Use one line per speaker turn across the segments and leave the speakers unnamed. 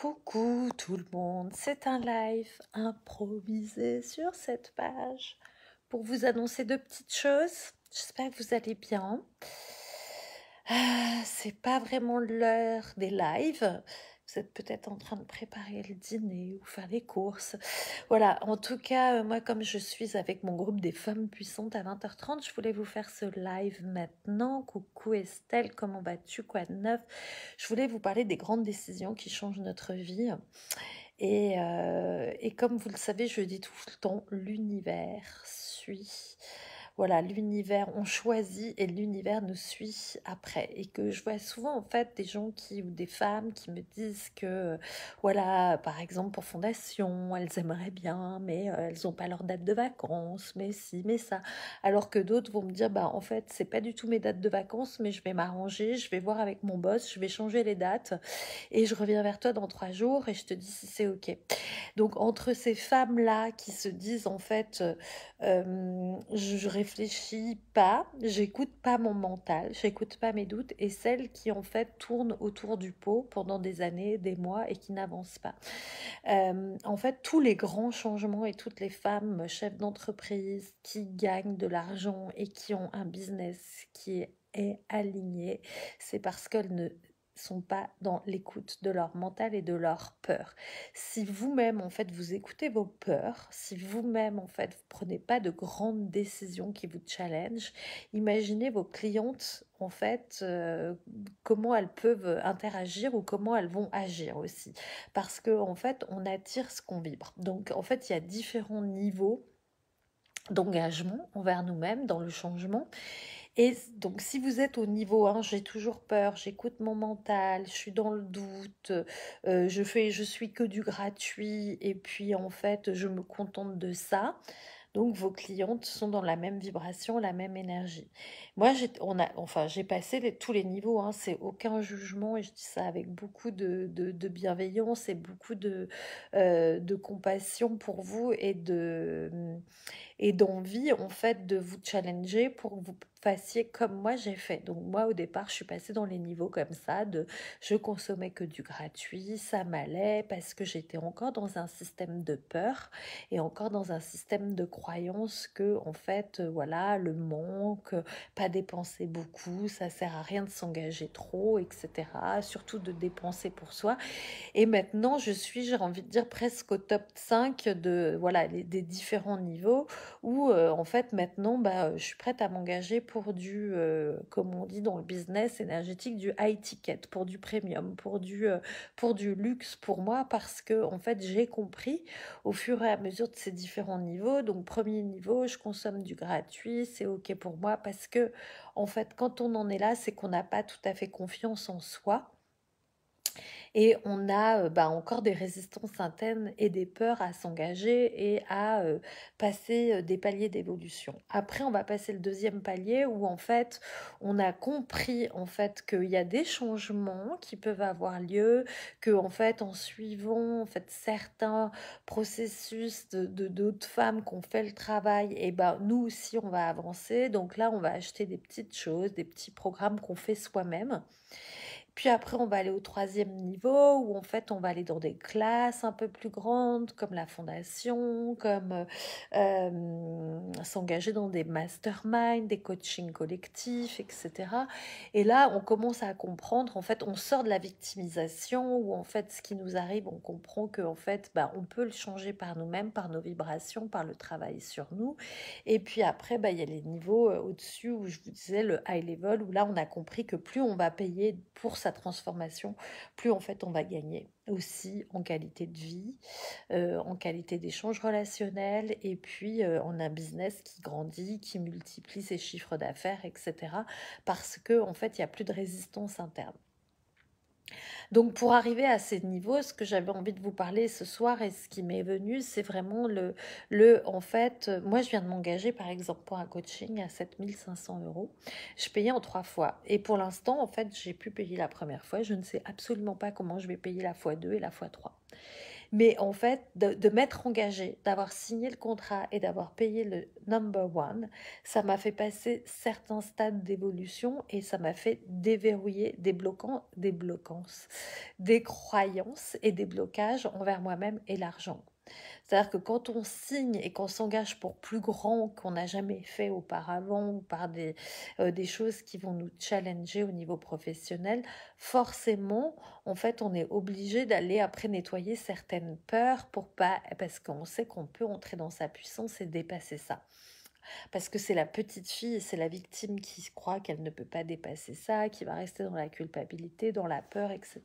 Coucou tout le monde, c'est un live improvisé sur cette page pour vous annoncer deux petites choses. J'espère que vous allez bien. C'est pas vraiment l'heure des lives. Vous êtes peut-être en train de préparer le dîner ou faire les courses. Voilà, en tout cas, moi comme je suis avec mon groupe des femmes puissantes à 20h30, je voulais vous faire ce live maintenant. Coucou Estelle, comment vas-tu? Quoi de neuf? Je voulais vous parler des grandes décisions qui changent notre vie. Et comme vous le savez, je dis tout le temps, l'univers suit. Voilà, l'univers, on choisit et l'univers nous suit après. Et que je vois souvent en fait des gens ou des femmes qui me disent que, voilà, par exemple pour Fondation, elles aimeraient bien, mais elles n'ont pas leur date de vacances, mais si, mais ça. Alors que d'autres vont me dire, bah en fait, c'est pas du tout mes dates de vacances, mais je vais m'arranger, je vais voir avec mon boss, je vais changer les dates et je reviens vers toi dans 3 jours et je te dis si c'est ok. Donc entre ces femmes-là qui se disent en fait, je réfléchis pas, j'écoute pas mon mental, j'écoute pas mes doutes, et celles qui en fait tournent autour du pot pendant des années, des mois et qui n'avancent pas. En fait, tous les grands changements et toutes les femmes chefs d'entreprise qui gagnent de l'argent et qui ont un business qui est aligné, c'est parce qu'elles ne sont pas dans l'écoute de leur mental et de leur peur. Si vous-même, en fait, vous écoutez vos peurs, si vous-même, en fait, vous prenez pas de grandes décisions qui vous challenge, imaginez vos clientes, en fait, comment elles peuvent interagir ou comment elles vont agir aussi. Parce que, en fait, on attire ce qu'on vibre. Donc, en fait, il y a différents niveaux d'engagement envers nous-mêmes dans le changement. Et donc, si vous êtes au niveau 1, j'ai toujours peur, j'écoute mon mental, je suis dans le doute, je suis que du gratuit, et puis en fait, je me contente de ça. Donc, vos clientes sont dans la même vibration, la même énergie. Moi, j'ai passé tous les niveaux, hein, c'est aucun jugement, et je dis ça avec beaucoup de bienveillance et beaucoup de compassion pour vous et d'envie en fait de vous challenger pour que vous fassiez comme moi j'ai fait. Donc moi au départ je suis passée dans les niveaux comme ça, je consommais que du gratuit, ça m'allait parce que j'étais encore dans un système de peur et encore dans un système de croyance que en fait voilà, le manque, pas dépenser beaucoup, ça sert à rien de s'engager trop, etc. Surtout de dépenser pour soi. Et maintenant, j'ai envie de dire, presque au top 5 voilà, des différents niveaux où, en fait, maintenant, je suis prête à m'engager pour comme on dit dans le business énergétique, du high ticket, pour du premium, pour du luxe pour moi, parce que, en fait, j'ai compris au fur et à mesure de ces différents niveaux. Donc, premier niveau, je consomme du gratuit, c'est OK pour moi, parce que, en fait, quand on en est là, c'est qu'on n'a pas tout à fait confiance en soi. Et on a encore des résistances internes et des peurs à s'engager et à passer des paliers d'évolution. Après, on va passer le deuxième palier où en fait, on a compris en fait qu'il y a des changements qui peuvent avoir lieu, que en fait, en suivant en fait certains processus d'autres femmes qui ont fait le travail, et nous aussi on va avancer. Donc là, on va acheter des petites choses, des petits programmes qu'on fait soi-même. Puis après, on va aller au troisième niveau où en fait, on va aller dans des classes un peu plus grandes, comme la fondation, comme s'engager dans des masterminds, des coachings collectifs, etc. Et là, on commence à comprendre, en fait, on sort de la victimisation où en fait, ce qui nous arrive, on comprend que en fait, on peut le changer par nous-mêmes, par nos vibrations, par le travail sur nous. Et puis après, il y a les niveaux au-dessus où je vous disais le high level, où là, on a compris que plus on va payer pour sa transformation, plus en fait on va gagner aussi en qualité de vie, en qualité d'échange relationnel, et puis en un business qui grandit, qui multiplie ses chiffres d'affaires, etc. Parce que en fait, il n'y a plus de résistance interne. Donc pour arriver à ces niveaux, ce que j'avais envie de vous parler ce soir et ce qui m'est venu, c'est vraiment en fait, moi je viens de m'engager par exemple pour un coaching à 7 500 €. Je payais en 3 fois. Et pour l'instant, en fait, j'ai pu payer la première fois. Je ne sais absolument pas comment je vais payer la fois 2 et la fois 3. Mais en fait, de m'être engagée, d'avoir signé le contrat et d'avoir payé le number one, ça m'a fait passer certains stades d'évolution et ça m'a fait déverrouiller des croyances et des blocages envers moi-même et l'argent. C'est-à-dire que quand on signe et qu'on s'engage pour plus grand qu'on n'a jamais fait auparavant ou par des choses qui vont nous challenger au niveau professionnel, forcément, en fait, on est obligé d'aller après nettoyer certaines peurs pour pas, parce qu'on sait qu'on peut entrer dans sa puissance et dépasser ça. Parce que c'est la petite fille et c'est la victime qui croit qu'elle ne peut pas dépasser ça, qui va rester dans la culpabilité, dans la peur, etc.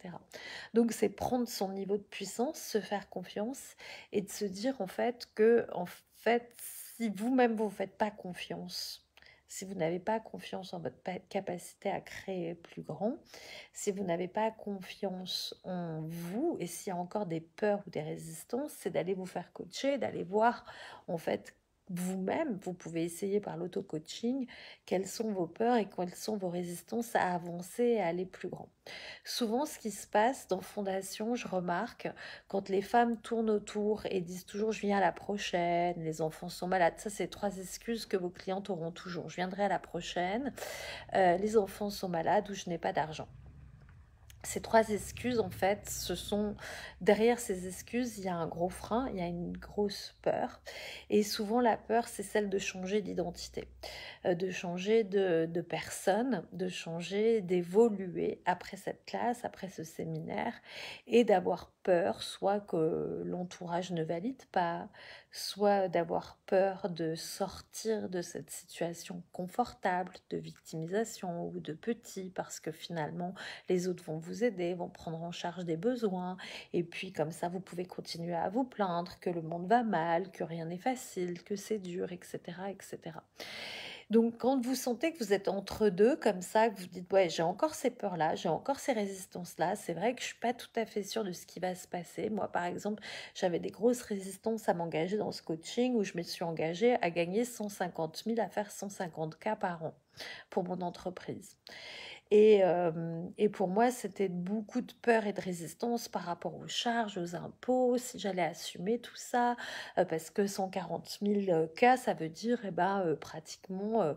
Donc c'est prendre son niveau de puissance, se faire confiance et de se dire en fait que en fait si vous-même vous ne faites pas confiance, si vous n'avez pas confiance en votre capacité à créer plus grand, si vous n'avez pas confiance en vous et s'il y a encore des peurs ou des résistances, c'est d'aller vous faire coacher, d'aller voir en fait vous-même, vous pouvez essayer par l'auto-coaching quelles sont vos peurs et quelles sont vos résistances à avancer et à aller plus grand. Souvent, ce qui se passe dans Fondation, je remarque, quand les femmes tournent autour et disent toujours je viens à la prochaine, les enfants sont malades, ça c'est 3 excuses que vos clientes auront toujours. Je viendrai à la prochaine, les enfants sont malades ou je n'ai pas d'argent. Ces 3 excuses, en fait, derrière ces excuses, il y a un gros frein, il y a une grosse peur. Et souvent, la peur, c'est celle de changer d'identité, de changer de personne, de changer, d'évoluer après cette classe, après ce séminaire, et d'avoir peur, soit que l'entourage ne valide pas, soit d'avoir peur de sortir de cette situation confortable de victimisation ou de petit, parce que finalement, les autres vont vous aider, vont prendre en charge des besoins, et puis comme ça, vous pouvez continuer à vous plaindre que le monde va mal, que rien n'est facile, que c'est dur, etc., etc. Donc, quand vous sentez que vous êtes entre deux, comme ça, que vous dites, ouais, j'ai encore ces peurs-là, j'ai encore ces résistances-là, c'est vrai que je suis pas tout à fait sûre de ce qui va se passer. Moi, par exemple, j'avais des grosses résistances à m'engager dans ce coaching où je me suis engagée à gagner 150 000, à faire 150K par an pour mon entreprise. Et pour moi, c'était beaucoup de peur et de résistance par rapport aux charges, aux impôts, si j'allais assumer tout ça, parce que 140 000 cas, ça veut dire pratiquement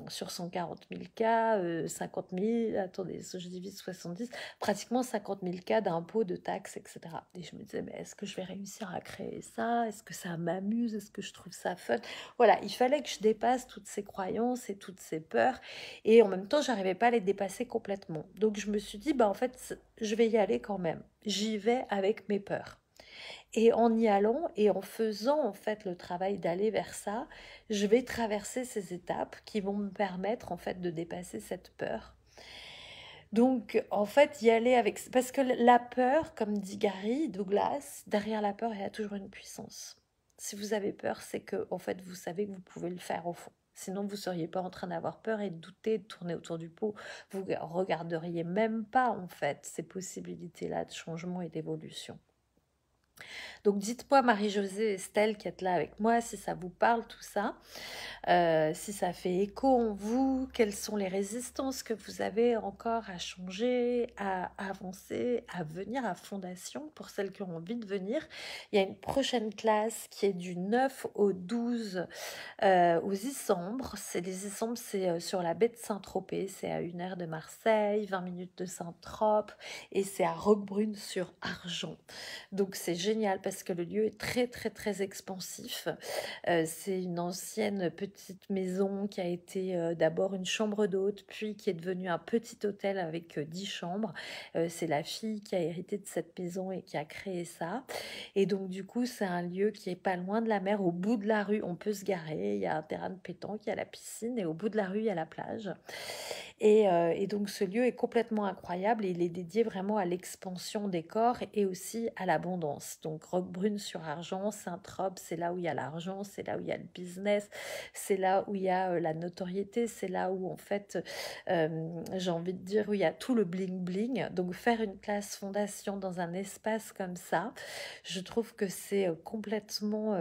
sur 140 000 cas, 50 000, attendez, je divise 70, pratiquement 50 000 cas d'impôts, de taxes, etc. Et je me disais, mais est-ce que je vais réussir à créer ça? Est-ce que ça m'amuse? Est-ce que je trouve ça fun? Voilà, il fallait que je dépasse toutes ces croyances et toutes ces peurs. Et en même temps, j'arrivais pas à les dépasser complètement. Donc je me suis dit, bah en fait, je vais y aller quand même. J'y vais avec mes peurs. Et en y allant et en faisant en fait le travail d'aller vers ça, je vais traverser ces étapes qui vont me permettre en fait de dépasser cette peur. Donc en fait, y aller avec... Parce que la peur, comme dit Gary Douglas, derrière la peur, il y a toujours une puissance. Si vous avez peur, c'est que en fait, vous savez que vous pouvez le faire au fond. Sinon, vous ne seriez pas en train d'avoir peur et de douter, de tourner autour du pot. Vous ne regarderiez même pas, en fait, ces possibilités-là de changement et d'évolution. Donc, dites-moi, Marie-Josée et Estelle, qui êtes là avec moi, si ça vous parle, tout ça. Si ça fait écho en vous, quelles sont les résistances que vous avez encore à changer, à avancer, à venir à Fondation pour celles qui ont envie de venir. Il y a une prochaine classe qui est du 9 au 12 aux Isambres. Les Isambres, c'est sur la baie de Saint-Tropez, c'est à 1 heure de Marseille, 20 minutes de Saint-Trope, et c'est à Roquebrune-sur-Argent. Donc c'est génial parce que le lieu est très très très expansif. C'est une ancienne petite maison qui a été d'abord une chambre d'hôte, puis qui est devenue un petit hôtel avec 10 chambres. C'est la fille qui a hérité de cette maison et qui a créé ça. Et donc du coup, c'est un lieu qui est pas loin de la mer. Au bout de la rue, on peut se garer. Il y a un terrain de pétanque, il y a la piscine, et au bout de la rue, il y a la plage. Et donc ce lieu est complètement incroyable et il est dédié vraiment à l'expansion des corps et aussi à l'abondance. Saint-Roch, donc Roquebrune sur Argent, Saint-Trope, c'est là où il y a l'argent, c'est là où il y a le business, c'est là où il y a la notoriété, c'est là où en fait, j'ai envie de dire, où il y a tout le bling-bling. Donc faire une classe fondation dans un espace comme ça, je trouve que c'est complètement...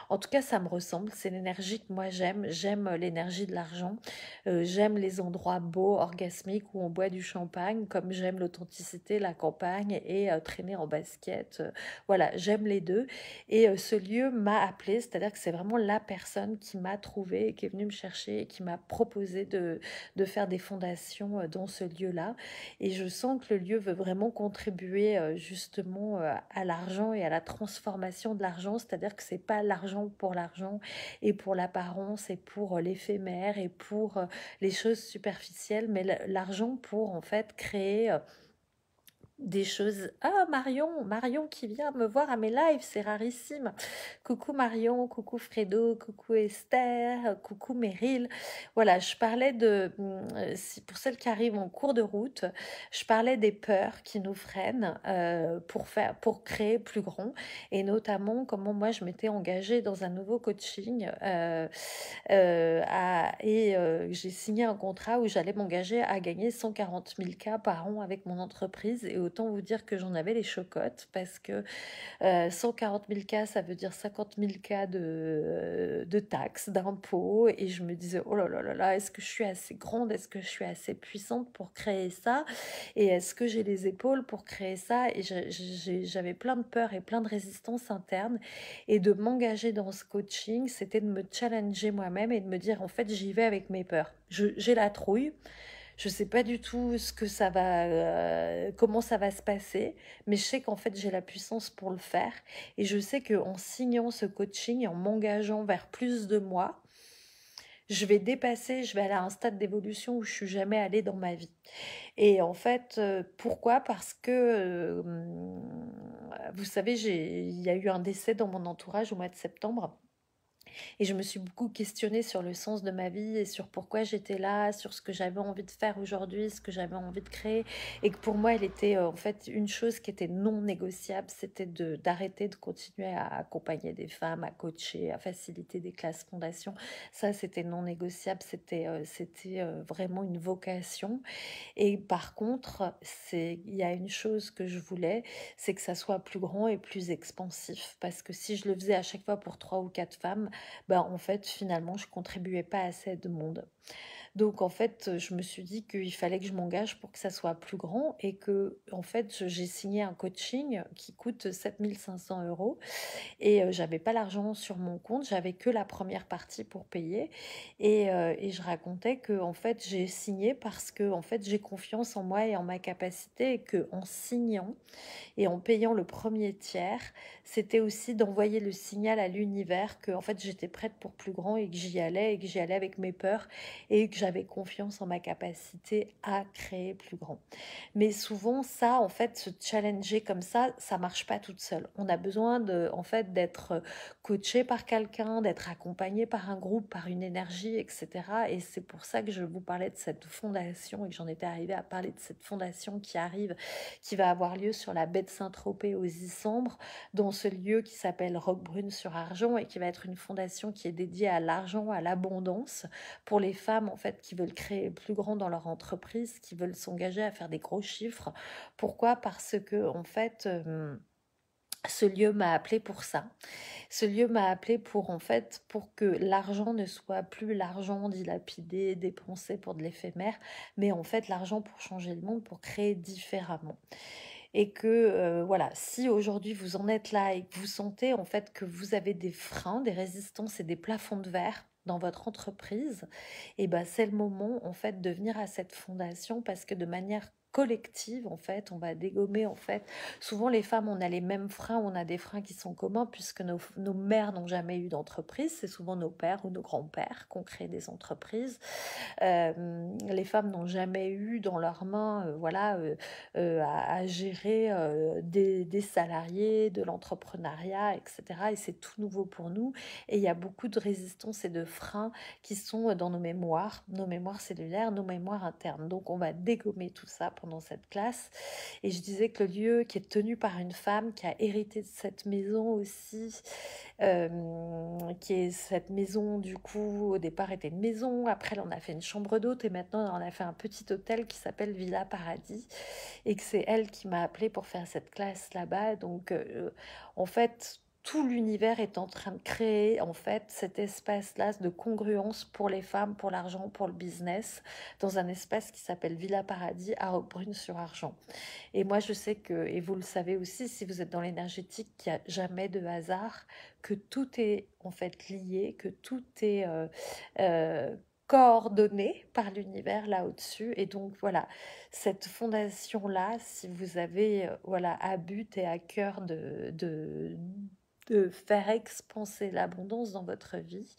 en tout cas, ça me ressemble. C'est l'énergie que moi j'aime. J'aime l'énergie de l'argent. J'aime les endroits beaux, orgasmiques où on boit du champagne, comme j'aime l'authenticité, la campagne et traîner en basket. Voilà, j'aime les deux. Et ce lieu m'a appelé, c'est-à-dire que c'est vraiment la personne qui m'a trouvé, et qui est venue me chercher et qui m'a proposé de faire des fondations dans ce lieu-là. Et je sens que le lieu veut vraiment contribuer justement à l'argent et à la transformation de l'argent, c'est-à-dire que c'est pas l'argent pour l'argent et pour l'apparence et pour l'éphémère et pour les choses superficielles, mais l'argent pour en fait créer des choses. Ah, Marion qui vient me voir à mes lives, c'est rarissime. Coucou Marion, coucou Fredo, coucou Esther, coucou Meryl. Voilà, je parlais pour celles qui arrivent en cours de route, je parlais des peurs qui nous freinent pour créer plus grand, et notamment comment moi je m'étais engagée dans un nouveau coaching j'ai signé un contrat où j'allais m'engager à gagner 140 000 cas par an avec mon entreprise, et autant vous dire que j'en avais les chocottes parce que 140 000 cas, ça veut dire 50 000 cas de taxes, d'impôts, et je me disais, oh là là là là, est-ce que je suis assez grande, est-ce que je suis assez puissante pour créer ça, et est-ce que j'ai les épaules pour créer ça, et j'avais plein de peurs et plein de résistances internes, et de m'engager dans ce coaching, c'était de me challenger moi-même et de me dire, en fait, j'y vais avec mes peurs. J'ai la trouille, je sais pas du tout comment ça va se passer, mais je sais qu'en fait j'ai la puissance pour le faire, et je sais qu'en signant ce coaching, en m'engageant vers plus de moi, je vais aller à un stade d'évolution où je suis jamais allée dans ma vie. Et en fait, pourquoi? Parce que, vous savez, il y a eu un décès dans mon entourage au mois de septembre. Et je me suis beaucoup questionnée sur le sens de ma vie et sur pourquoi j'étais là, sur ce que j'avais envie de faire aujourd'hui, ce que j'avais envie de créer. Et que pour moi, il était en fait une chose qui était non négociable, c'était d'arrêter de continuer à accompagner des femmes, à coacher, à faciliter des classes fondations. Ça, c'était non négociable, c'était vraiment une vocation. Et par contre, il y a une chose que je voulais, c'est que ça soit plus grand et plus expansif. Parce que si je le faisais à chaque fois pour 3 ou 4 femmes, bah, en fait, finalement, je contribuais pas assez de monde. Donc en fait, je me suis dit qu'il fallait que je m'engage pour que ça soit plus grand, et que en fait, j'ai signé un coaching qui coûte 7 500 € et j'avais pas l'argent sur mon compte, j'avais que la première partie pour payer, et je racontais que en fait, j'ai signé parce que en fait, j'ai confiance en moi et en ma capacité, et que en signant et en payant le premier tiers, c'était aussi d'envoyer le signal à l'univers que en fait j'étais prête pour plus grand, et que j'y allais, et que j'y allais avec mes peurs, et que j'avais confiance en ma capacité à créer plus grand. Mais souvent ça, en fait, se challenger comme ça marche pas toute seule. On a besoin en fait, d'être coaché par quelqu'un, d'être accompagné par un groupe, par une énergie, etc. Et c'est pour ça que je vous parlais de cette fondation, et que j'en étais arrivée à parler de cette fondation qui arrive, qui va avoir lieu sur la baie de Saint-Tropez aux Issambres, dans ce lieu qui s'appelle Roquebrune sur Argent, et qui va être une fondation qui est dédiée à l'argent, à l'abondance, pour les femmes en fait qui veulent créer plus grand dans leur entreprise, qui veulent s'engager à faire des gros chiffres. Pourquoi? Parce que en fait, ce lieu m'a appelé pour ça. Ce lieu m'a appelé pour que l'argent ne soit plus l'argent dilapidé, dépensé pour de l'éphémère, mais en fait l'argent pour changer le monde, pour créer différemment. Et que voilà, si aujourd'hui vous en êtes là et que vous sentez en fait que vous avez des freins, des résistances et des plafonds de verre dans votre entreprise, et ben c'est le moment en fait de venir à cette fondation, parce que de manière collective en fait on va dégommer en fait, souvent les femmes on a les mêmes freins, on a des freins qui sont communs, puisque nos mères n'ont jamais eu d'entreprise, c'est souvent nos pères ou nos grands-pères qui ont créé des entreprises. Les femmes n'ont jamais eu dans leurs mains à gérer des salariés, de l'entrepreneuriat, etc. Et c'est tout nouveau pour nous. Et il y a beaucoup de résistance et de freins qui sont dans nos mémoires cellulaires, nos mémoires internes. Donc on va dégommer tout ça pendant cette classe. Et je disais que le lieu qui est tenu par une femme qui a hérité de cette maison aussi, qui est cette maison, du coup, au départ était une maison, après on a fait une chambre d'hôte et maintenant on a fait un petit hôtel qui s'appelle Villa Paradis et que c'est elle qui m'a appelée pour faire cette classe là-bas. Donc, en fait, tout l'univers est en train de créer en fait cet espace-là de congruence pour les femmes, pour l'argent, pour le business, dans un espace qui s'appelle Villa Paradis à Roquebrune-sur-Argent. Et moi, je sais que, et vous le savez aussi, si vous êtes dans l'énergétique, qu'il n'y a jamais de hasard, que tout est en fait lié, que tout est coordonné par l'univers là au-dessus. Et donc voilà, cette fondation-là, si vous avez voilà, à but et à cœur de faire expanser l'abondance dans votre vie.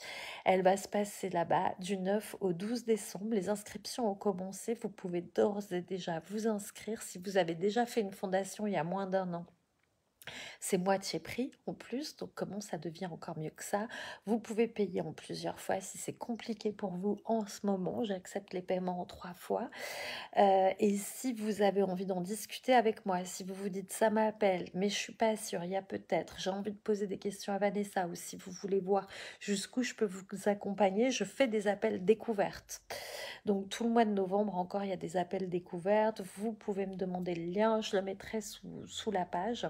Elle va se passer là-bas du 9 au 12 décembre. Les inscriptions ont commencé. Vous pouvez d'ores et déjà vous inscrire. Si vous avez déjà fait une fondation il y a moins d'un an, c'est moitié prix en plus, donc comment ça devient encore mieux que ça? Vous pouvez payer en plusieurs fois si c'est compliqué pour vous en ce moment. J'accepte les paiements en 3 fois. Et si vous avez envie d'en discuter avec moi, si vous vous dites ça m'appelle, mais je suis pas sûre, il y a peut-être, j'ai envie de poser des questions à Vanessa, ou si vous voulez voir jusqu'où je peux vous accompagner, je fais des appels découvertes. Donc tout le mois de novembre encore, il y a des appels découvertes. Vous pouvez me demander le lien, je le mettrai sous la page.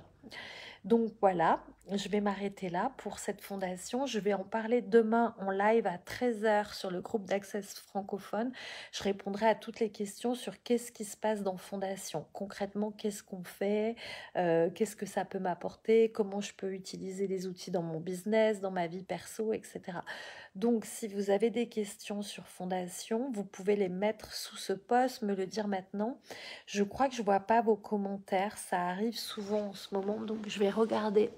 Donc voilà, je vais m'arrêter là pour cette fondation. Je vais en parler demain en live à 13h sur le groupe d'Access francophone. Je répondrai à toutes les questions sur qu'est-ce qui se passe dans Fondation. Concrètement, qu'est-ce qu'on fait, qu'est-ce que ça peut m'apporter, comment je peux utiliser les outils dans mon business, dans ma vie perso, etc. Donc, si vous avez des questions sur Fondation, vous pouvez les mettre sous ce post, me le dire maintenant. Je crois que je vois pas vos commentaires, ça arrive souvent en ce moment, donc je vais regarder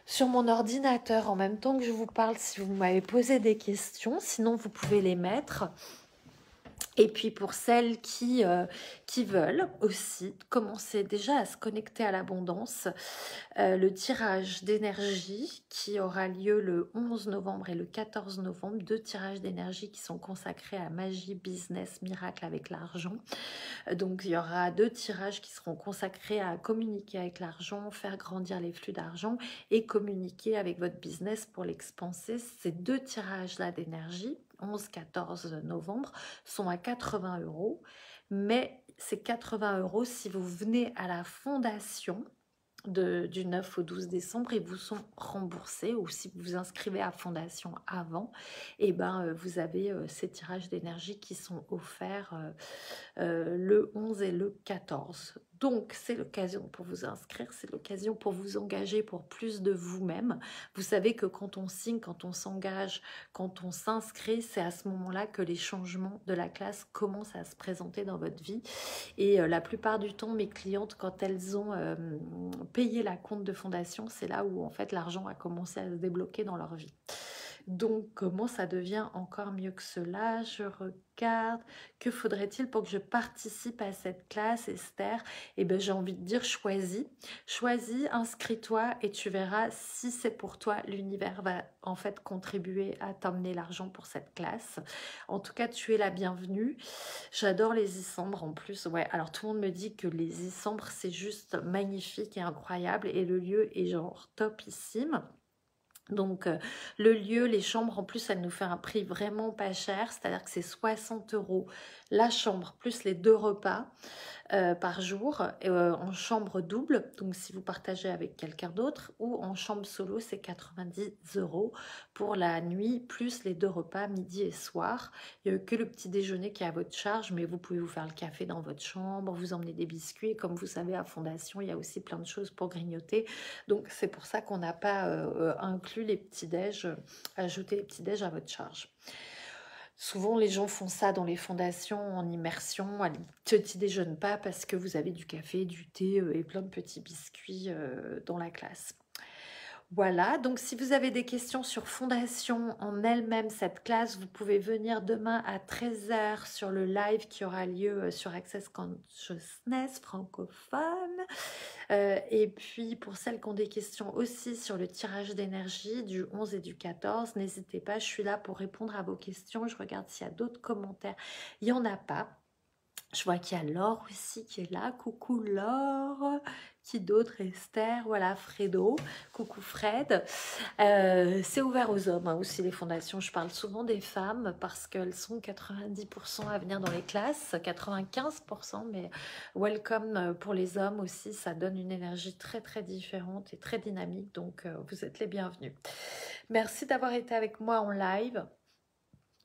sur mon ordinateur en même temps que je vous parle si vous m'avez posé des questions. Sinon, vous pouvez les mettre. Et puis pour celles qui veulent aussi commencer déjà à se connecter à l'abondance, le tirage d'énergie qui aura lieu le 11 novembre et le 14 novembre, 2 tirages d'énergie qui sont consacrés à magie, business, miracle avec l'argent. Donc il y aura 2 tirages qui seront consacrés à communiquer avec l'argent, faire grandir les flux d'argent et communiquer avec votre business pour l'expanser. Ces 2 tirages-là d'énergie, 11-14 novembre, sont à 80 €. Mais c'est 80 € si vous venez à la fondation du 9 au 12 décembre et vous sont remboursés, ou si vous vous inscrivez à Fondation avant, et ben vous avez ces tirages d'énergie qui sont offerts le 11 et le 14. Donc c'est l'occasion pour vous inscrire, c'est l'occasion pour vous engager pour plus de vous-même. Vous savez que quand on signe, quand on s'engage, quand on s'inscrit, c'est à ce moment-là que les changements de la classe commencent à se présenter dans votre vie. Et la plupart du temps, mes clientes, quand elles ont payé la compte de fondation, c'est là où en fait l'argent a commencé à se débloquer dans leur vie. Donc, comment ça devient encore mieux que cela? Je regarde. Que faudrait-il pour que je participe à cette classe, Esther? Eh bien, j'ai envie de dire choisis. Choisis, inscris-toi et tu verras si c'est pour toi. L'univers va en fait contribuer à t'emmener l'argent pour cette classe. En tout cas, tu es la bienvenue. J'adore les isambres en plus. Ouais, alors tout le monde me dit que les isambres, c'est juste magnifique et incroyable. Et le lieu est genre topissime. Donc le lieu, les chambres, en plus, elle nous fait un prix vraiment pas cher, c'est-à-dire que c'est 60 € la chambre, plus les 2 repas par jour, en chambre double, donc si vous partagez avec quelqu'un d'autre, ou en chambre solo, c'est 90 € pour la nuit, plus les 2 repas, midi et soir. Il n'y a que le petit déjeuner qui est à votre charge, mais vous pouvez vous faire le café dans votre chambre, vous emmener des biscuits, comme vous savez, à Fondation, il y a aussi plein de choses pour grignoter. Donc c'est pour ça qu'on n'a pas inclus les petits-déj, ajouter les petits-déj à votre charge. Souvent, les gens font ça dans les fondations en immersion. À petit déjeunent pas parce que vous avez du café, du thé et plein de petits biscuits dans la classe. Voilà, donc si vous avez des questions sur Fondation en elle-même, cette classe, vous pouvez venir demain à 13h sur le live qui aura lieu sur Access Consciousness francophone. Et puis pour celles qui ont des questions aussi sur le tirage d'énergie du 11 et du 14, n'hésitez pas, je suis là pour répondre à vos questions. Je regarde s'il y a d'autres commentaires. Il n'y en a pas. Je vois qu'il y a Laure aussi qui est là. Coucou Laure. Qui d'autre? Esther. Voilà, Fredo. Coucou Fred. C'est ouvert aux hommes hein, aussi les fondations. Je parle souvent des femmes parce qu'elles sont 90% à venir dans les classes, 95%, mais welcome pour les hommes aussi. Ça donne une énergie très très différente et très dynamique. Donc vous êtes les bienvenus. Merci d'avoir été avec moi en live.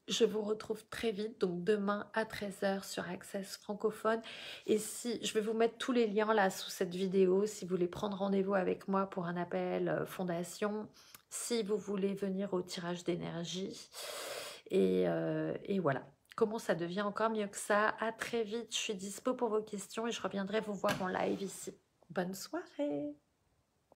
Je vous retrouve très vite, donc demain à 13h sur Access francophone. Et si je vais vous mettre tous les liens là sous cette vidéo, si vous voulez prendre rendez-vous avec moi pour un appel fondation, si vous voulez venir au tirage d'énergie. Et voilà. Comment ça devient encore mieux que ça? À très vite, je suis dispo pour vos questions et je reviendrai vous voir en live ici. Bonne soirée!